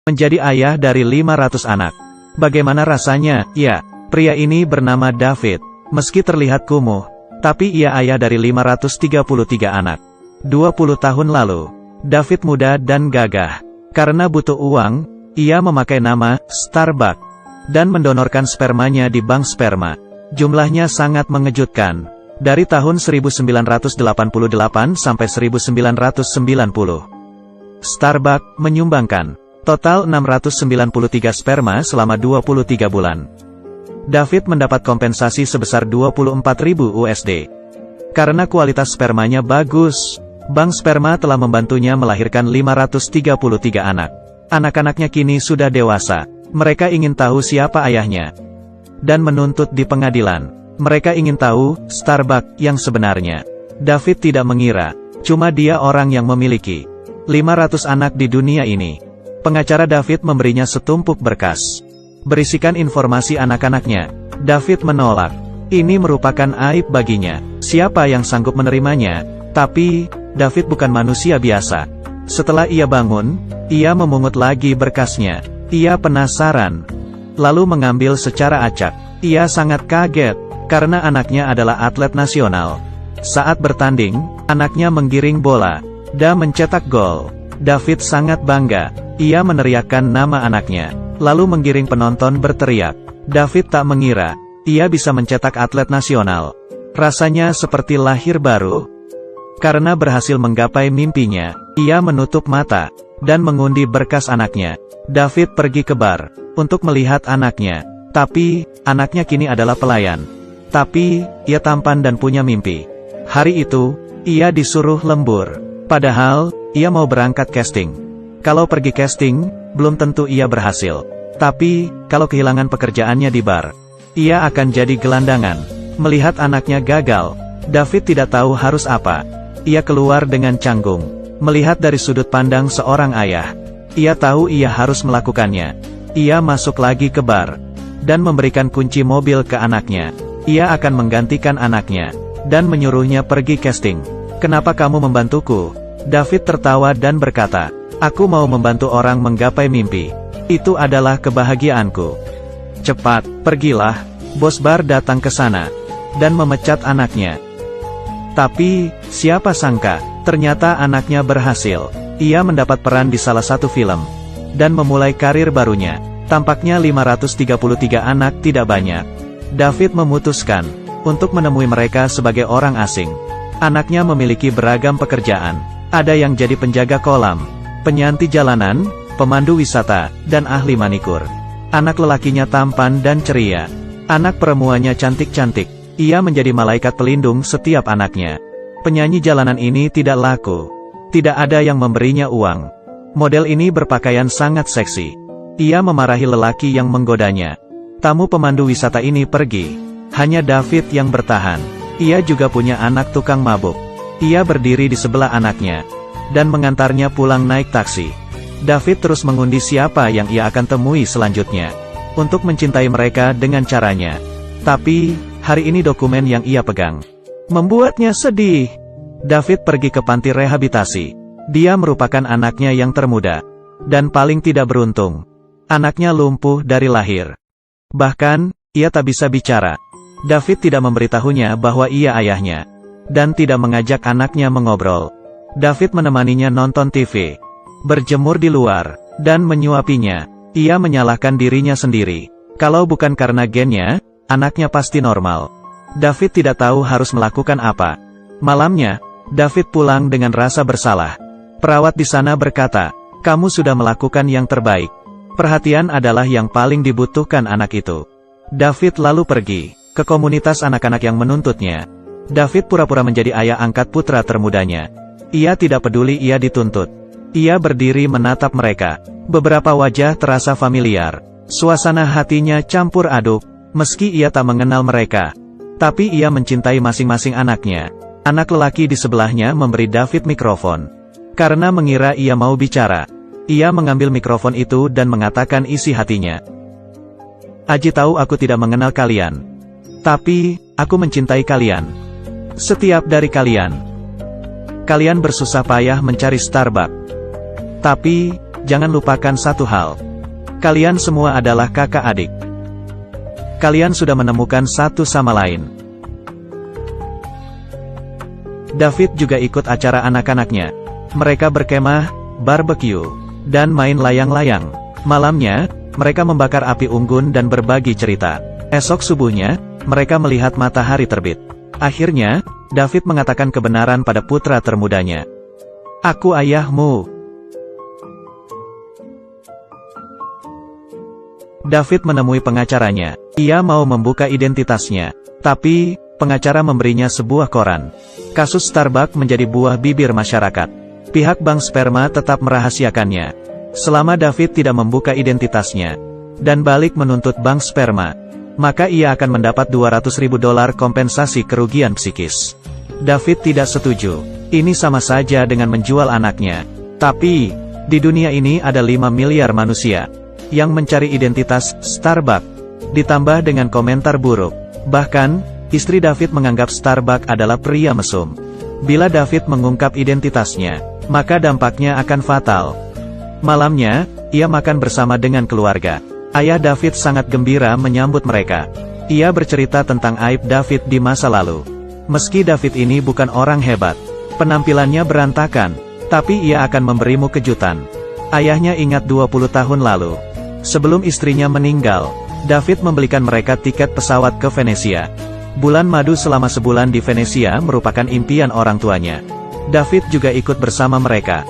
menjadi ayah dari 500 anak. Bagaimana rasanya? Ya, pria ini bernama David. Meski terlihat kumuh, tapi ia ayah dari 533 anak. 20 tahun lalu, David muda dan gagah. Karena butuh uang, ia memakai nama Starbuck dan mendonorkan spermanya di bank sperma. Jumlahnya sangat mengejutkan. Dari tahun 1988 sampai 1990, Starbuck menyumbangkan total 693 sperma selama 23 bulan. David mendapat kompensasi sebesar 24.000 USD. Karena kualitas spermanya bagus, bank sperma telah membantunya melahirkan 533 anak. Anak-anaknya kini sudah dewasa. Mereka ingin tahu siapa ayahnya dan menuntut di pengadilan. Mereka ingin tahu Starbuck yang sebenarnya. David tidak mengira, cuma dia orang yang memiliki 500 anak di dunia ini. Pengacara David memberinya setumpuk berkas berisikan informasi anak-anaknya. David menolak. Ini merupakan aib baginya. Siapa yang sanggup menerimanya? Tapi, David bukan manusia biasa. Setelah ia bangun, ia memungut lagi berkasnya. Ia penasaran, lalu mengambil secara acak. Ia sangat kaget, karena anaknya adalah atlet nasional. Saat bertanding, anaknya menggiring bola dan mencetak gol. David sangat bangga. Ia meneriakkan nama anaknya, lalu menggiring penonton berteriak. David tak mengira, ia bisa mencetak atlet nasional. Rasanya seperti lahir baru. Karena berhasil menggapai mimpinya, ia menutup mata dan mengundi berkas anaknya. David pergi ke bar untuk melihat anaknya. Tapi, anaknya kini adalah pelayan. Tapi, ia tampan dan punya mimpi. Hari itu, ia disuruh lembur. Padahal, ia mau berangkat casting. Kalau pergi casting, belum tentu ia berhasil. Tapi, kalau kehilangan pekerjaannya di bar, ia akan jadi gelandangan. Melihat anaknya gagal, David tidak tahu harus apa. Ia keluar dengan canggung. Melihat dari sudut pandang seorang ayah, ia tahu ia harus melakukannya. Ia masuk lagi ke bar dan memberikan kunci mobil ke anaknya. Ia akan menggantikan anaknya dan menyuruhnya pergi casting. "Kenapa kamu membantuku?" David tertawa dan berkata, "Aku mau membantu orang menggapai mimpi. Itu adalah kebahagiaanku." "Cepat, pergilah." Bos bar datang ke sana dan memecat anaknya. Tapi, siapa sangka, ternyata anaknya berhasil. Ia mendapat peran di salah satu film dan memulai karir barunya. Tampaknya 533 anak tidak banyak. David memutuskan untuk menemui mereka sebagai orang asing. Anaknya memiliki beragam pekerjaan. Ada yang jadi penjaga kolam, penyanti jalanan, pemandu wisata, dan ahli manikur. Anak lelakinya tampan dan ceria. Anak perempuannya cantik-cantik. Ia menjadi malaikat pelindung setiap anaknya. Penyanyi jalanan ini tidak laku. Tidak ada yang memberinya uang. Model ini berpakaian sangat seksi. Ia memarahi lelaki yang menggodanya. Tamu pemandu wisata ini pergi. Hanya David yang bertahan. Ia juga punya anak tukang mabuk. Ia berdiri di sebelah anaknya dan mengantarnya pulang naik taksi. David terus mengundi siapa yang ia akan temui selanjutnya untuk mencintai mereka dengan caranya. Tapi, hari ini dokumen yang ia pegang membuatnya sedih. David pergi ke panti rehabilitasi. Dia merupakan anaknya yang termuda dan paling tidak beruntung. Anaknya lumpuh dari lahir. Bahkan, ia tak bisa bicara. David tidak memberitahunya bahwa ia ayahnya dan tidak mengajak anaknya mengobrol. David menemaninya nonton TV, berjemur di luar, dan menyuapinya. Ia menyalahkan dirinya sendiri. Kalau bukan karena gennya, anaknya pasti normal. David tidak tahu harus melakukan apa. Malamnya, David pulang dengan rasa bersalah. Perawat di sana berkata, "Kamu sudah melakukan yang terbaik. Perhatian adalah yang paling dibutuhkan anak itu." David lalu pergi ke komunitas anak-anak yang menuntutnya. David pura-pura menjadi ayah angkat putra termudanya. Ia tidak peduli ia dituntut. Ia berdiri menatap mereka. Beberapa wajah terasa familiar. Suasana hatinya campur aduk. Meski ia tak mengenal mereka, tapi ia mencintai masing-masing anaknya. Anak lelaki di sebelahnya memberi David mikrofon. Karena mengira ia mau bicara, ia mengambil mikrofon itu dan mengatakan isi hatinya. "Aji tahu aku tidak mengenal kalian. Tapi, aku mencintai kalian. Setiap dari kalian. Kalian bersusah payah mencari Starbuck. Tapi, jangan lupakan satu hal. Kalian semua adalah kakak adik. Kalian sudah menemukan satu sama lain. David juga ikut acara anak-anaknya. Mereka berkemah, barbecue, dan main layang-layang. Malamnya, mereka membakar api unggun dan berbagi cerita. Esok subuhnya, mereka melihat matahari terbit. Akhirnya, David mengatakan kebenaran pada putra termudanya. Aku ayahmu. David menemui pengacaranya. Ia mau membuka identitasnya. Tapi, pengacara memberinya sebuah koran. Kasus Starbucks menjadi buah bibir masyarakat. Pihak bank sperma tetap merahasiakannya. Selama David tidak membuka identitasnya, dan balik menuntut bank sperma, maka ia akan mendapat $200.000 kompensasi kerugian psikis. David tidak setuju. Ini sama saja dengan menjual anaknya. Tapi, di dunia ini ada 5 miliar manusia yang mencari identitas Starbucks. Ditambah dengan komentar buruk. Bahkan, istri David menganggap Starbucks adalah pria mesum. Bila David mengungkap identitasnya, maka dampaknya akan fatal. Malamnya, ia makan bersama dengan keluarga. Ayah David sangat gembira menyambut mereka. Ia bercerita tentang aib David di masa lalu. Meski David ini bukan orang hebat, penampilannya berantakan, tapi ia akan memberimu kejutan. Ayahnya ingat 20 tahun lalu. Sebelum istrinya meninggal, David membelikan mereka tiket pesawat ke Venesia. Bulan madu selama sebulan di Venesia merupakan impian orang tuanya. David juga ikut bersama mereka,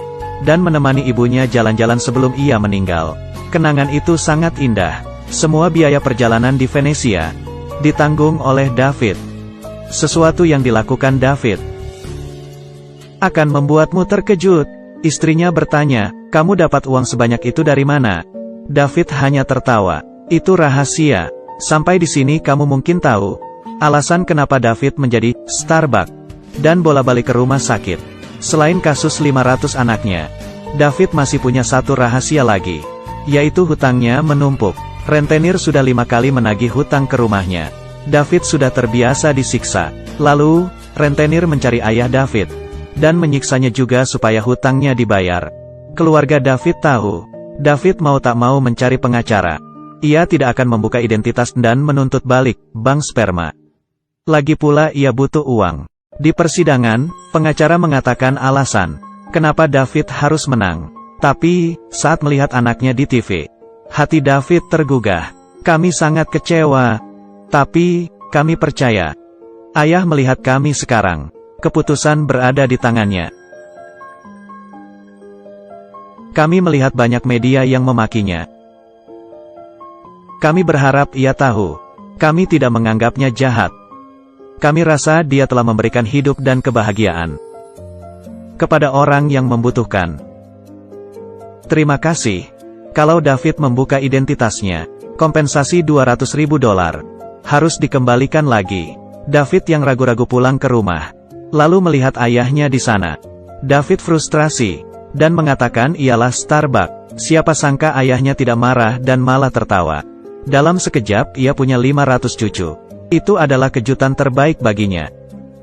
dan menemani ibunya jalan-jalan sebelum ia meninggal. Kenangan itu sangat indah. Semua biaya perjalanan di Venesia ditanggung oleh David. Sesuatu yang dilakukan David akan membuatmu terkejut. Istrinya bertanya, "Kamu dapat uang sebanyak itu dari mana?" David hanya tertawa. "Itu rahasia. Sampai di sini kamu mungkin tahu alasan kenapa David menjadi Starbucks dan bola-balik ke rumah sakit. Selain kasus 500 anaknya, David masih punya satu rahasia lagi, yaitu hutangnya menumpuk. Rentenir sudah 5 kali menagih hutang ke rumahnya. David sudah terbiasa disiksa. Lalu, rentenir mencari ayah David dan menyiksanya juga supaya hutangnya dibayar. Keluarga David tahu. David mau tak mau mencari pengacara. Ia tidak akan membuka identitas dan menuntut balik bank sperma. Lagi pula ia butuh uang. Di persidangan, pengacara mengatakan alasan kenapa David harus menang. Tapi, saat melihat anaknya di TV, hati David tergugah. "Kami sangat kecewa. Tapi, kami percaya. Ayah melihat kami sekarang. Keputusan berada di tangannya. Kami melihat banyak media yang memakinya. Kami berharap ia tahu. Kami tidak menganggapnya jahat. Kami rasa dia telah memberikan hidup dan kebahagiaan kepada orang yang membutuhkan. Terima kasih." Kalau David membuka identitasnya, kompensasi $200.000 harus dikembalikan lagi. David yang ragu-ragu pulang ke rumah, lalu melihat ayahnya di sana. David frustrasi dan mengatakan ialah Starbucks. Siapa sangka ayahnya tidak marah dan malah tertawa. Dalam sekejap ia punya 500 cucu. Itu adalah kejutan terbaik baginya.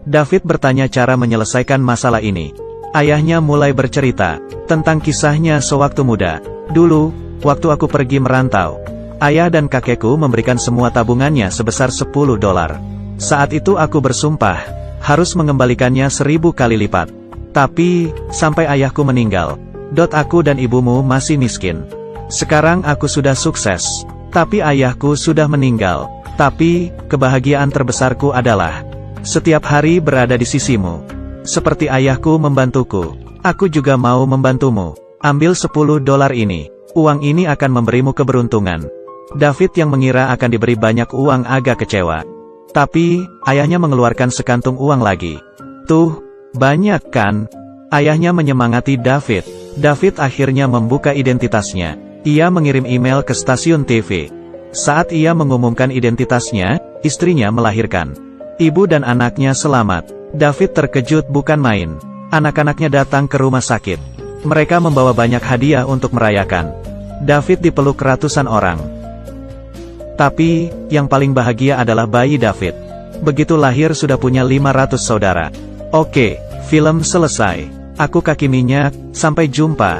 David bertanya cara menyelesaikan masalah ini. Ayahnya mulai bercerita tentang kisahnya sewaktu muda. "Dulu, waktu aku pergi merantau, ayah dan kakekku memberikan semua tabungannya sebesar $10. Saat itu aku bersumpah harus mengembalikannya 1000 kali lipat. Tapi, sampai ayahku meninggal, aku dan ibumu masih miskin. Sekarang aku sudah sukses, tapi ayahku sudah meninggal. Tapi, kebahagiaan terbesarku adalah setiap hari berada di sisimu. Seperti ayahku membantuku, aku juga mau membantumu. Ambil $10 ini. Uang ini akan memberimu keberuntungan." David yang mengira akan diberi banyak uang agak kecewa. Tapi, ayahnya mengeluarkan sekantung uang lagi. "Tuh, banyak kan?" Ayahnya menyemangati David. David akhirnya membuka identitasnya. Ia mengirim email ke stasiun TV. Saat ia mengumumkan identitasnya, istrinya melahirkan. Ibu dan anaknya selamat. David terkejut bukan main. Anak-anaknya datang ke rumah sakit. Mereka membawa banyak hadiah untuk merayakan. David dipeluk ratusan orang. Tapi, yang paling bahagia adalah bayi David. Begitu lahir sudah punya 500 saudara. Oke, film selesai. Aku Kaki Minyak, sampai jumpa.